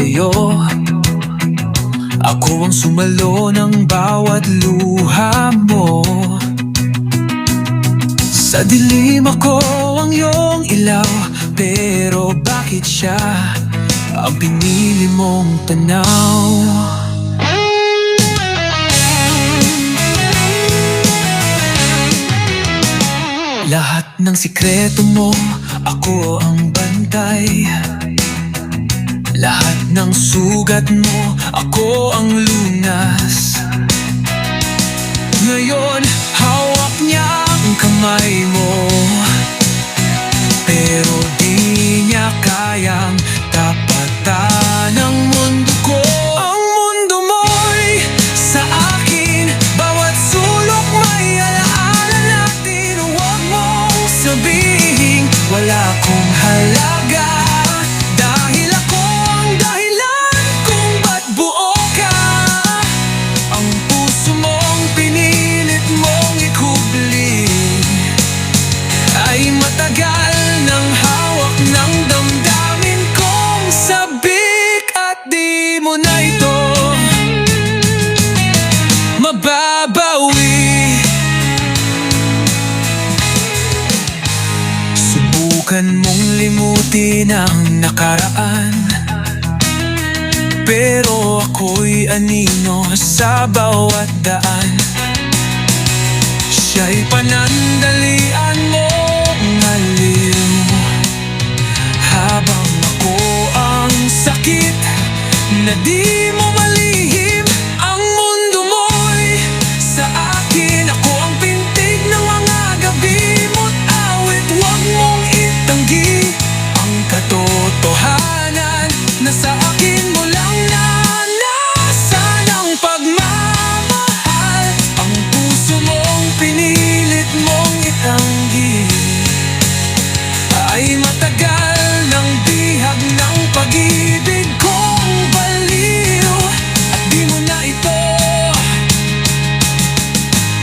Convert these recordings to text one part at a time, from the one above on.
sa'yo. Ako ang sumalo ng bawat luha mo. Sa dilim ako ang iyong ilaw, pero bakit siya ang pinili mong tanaw? Lahat ng sikreto mo, ako ang bantay. Lahat ng sugat mo, ako ang lunas. Ngayon, hawak niya ang kamay mo, pero di niya kayang tapatan ang mundo ko. Ang mundo mo'y sa akin, bawat sulok may alaala natin. Huwag mong sabihin wala akong halaga, dahil ako ang dahilan kung ba't buo ka. Ang puso mong pinilit mong ikubli ay matagal nang hawak ng damdamin kong sabik, at di mo na ito mababawi. Subukan mong limutin ang nakaraan, pero ako'y anino sa bawat daan. Siya'y panandalian mong aliw, habang ako ang sakit na di mo malihim. Ang mundo mo'y sa akin, ako ang pintig ng mga gabi mo't awit. Huwag mong itanggi ang katotohanan na sa akin mo lang naranasan ang pagmamahal. Ang puso mong pinilit mong itanggi ay matagal ng bihag ng pag-ibig kong baliw, at di mo na ito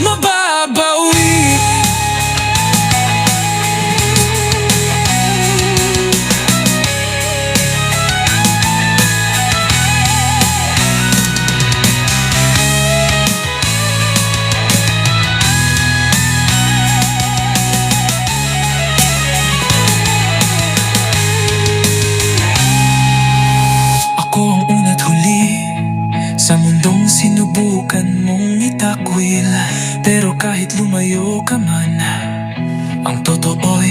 mababawi. Ako ang una't huli sa mundong sinubukan mong itakwil, pero kahit lumayo ka man, ang totoo'y